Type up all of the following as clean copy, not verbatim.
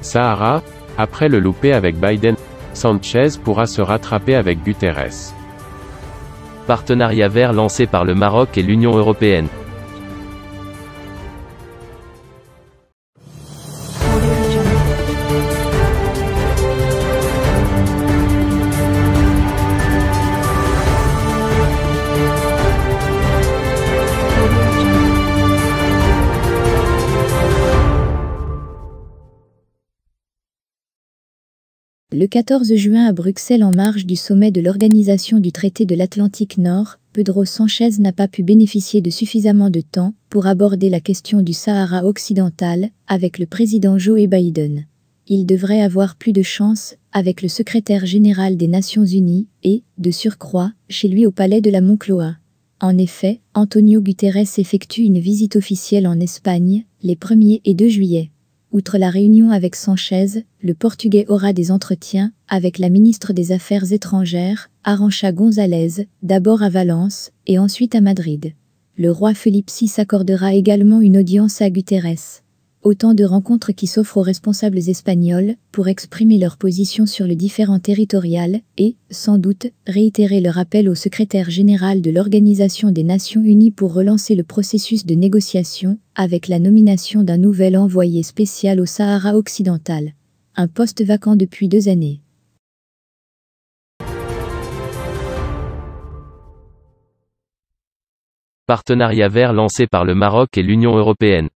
Sahara, après le loupé avec Biden, Sanchez pourra se rattraper avec Guterres. Partenariat vert lancé par le Maroc et l'Union européenne. Le 14 juin à Bruxelles en marge du sommet de l'Organisation du traité de l'Atlantique Nord, Pedro Sanchez n'a pas pu bénéficier de suffisamment de temps pour aborder la question du Sahara occidental avec le président Joe Biden. Il devrait avoir plus de chance avec le secrétaire général des Nations Unies et, de surcroît, chez lui au palais de la Moncloa. En effet, Antonio Guterres effectue une visite officielle en Espagne les 1er et 2 juillet. Outre la réunion avec Sanchez, le Portugais aura des entretiens avec la ministre des Affaires étrangères, Arantxa González, d'abord à Valence et ensuite à Madrid. Le roi Felipe VI accordera également une audience à Guterres. Autant de rencontres qui s'offrent aux responsables espagnols pour exprimer leur position sur le différend territorial et, sans doute, réitérer leur appel au secrétaire général de l'Organisation des Nations Unies pour relancer le processus de négociation avec la nomination d'un nouvel envoyé spécial au Sahara occidental. Un poste vacant depuis 2 années. Partenariat vert lancé par le Maroc et l'Union européenne.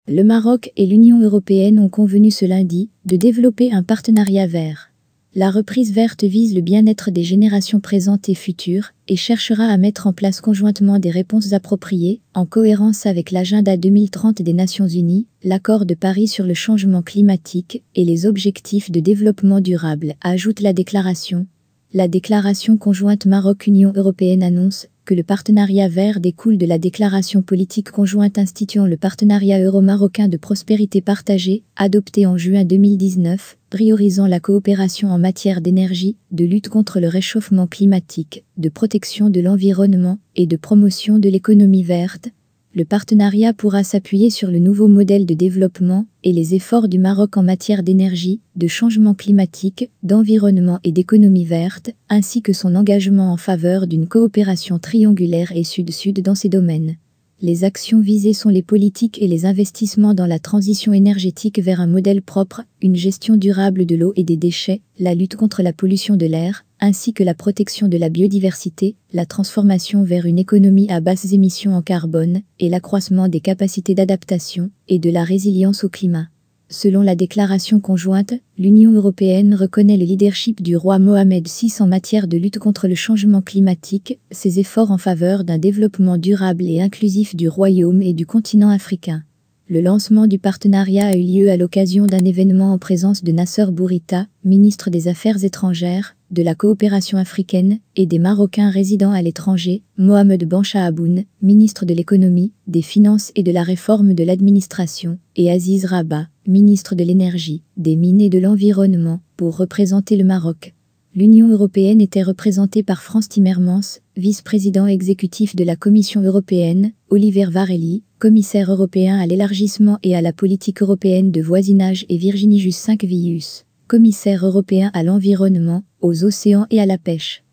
Le Maroc et l'Union européenne ont convenu ce lundi de développer un partenariat vert. La reprise verte vise le bien-être des générations présentes et futures et cherchera à mettre en place conjointement des réponses appropriées en cohérence avec l'agenda 2030 des Nations Unies, l'accord de Paris sur le changement climatique et les objectifs de développement durable, ajoute la déclaration. La déclaration conjointe Maroc-Union européenne annonce que le partenariat vert découle de la déclaration politique conjointe instituant le partenariat euro-marocain de prospérité partagée, adoptée en juin 2019, priorisant la coopération en matière d'énergie, de lutte contre le réchauffement climatique, de protection de l'environnement et de promotion de l'économie verte. Le partenariat pourra s'appuyer sur le nouveau modèle de développement et les efforts du Maroc en matière d'énergie, de changement climatique, d'environnement et d'économie verte, ainsi que son engagement en faveur d'une coopération triangulaire et sud-sud dans ces domaines. Les actions visées sont les politiques et les investissements dans la transition énergétique vers un modèle propre, une gestion durable de l'eau et des déchets, la lutte contre la pollution de l'air, ainsi que la protection de la biodiversité, la transformation vers une économie à basses émissions en carbone, et l'accroissement des capacités d'adaptation et de la résilience au climat. Selon la déclaration conjointe, l'Union européenne reconnaît le leadership du roi Mohamed VI en matière de lutte contre le changement climatique, ses efforts en faveur d'un développement durable et inclusif du royaume et du continent africain. Le lancement du partenariat a eu lieu à l'occasion d'un événement en présence de Nasser Bourita, ministre des Affaires étrangères, de la coopération africaine et des Marocains résidant à l'étranger, Mohamed Ben Chahaboun, ministre de l'économie, des finances et de la réforme de l'administration, et Aziz Rabat, ministre de l'énergie, des mines et de l'environnement, pour représenter le Maroc. L'Union européenne était représentée par Frans Timmermans, vice-président exécutif de la Commission européenne, Oliver Varhelyi, commissaire européen à l'élargissement et à la politique européenne de voisinage et Virginijus Sinkevicius, commissaire européen à l'environnement, aux océans et à la pêche.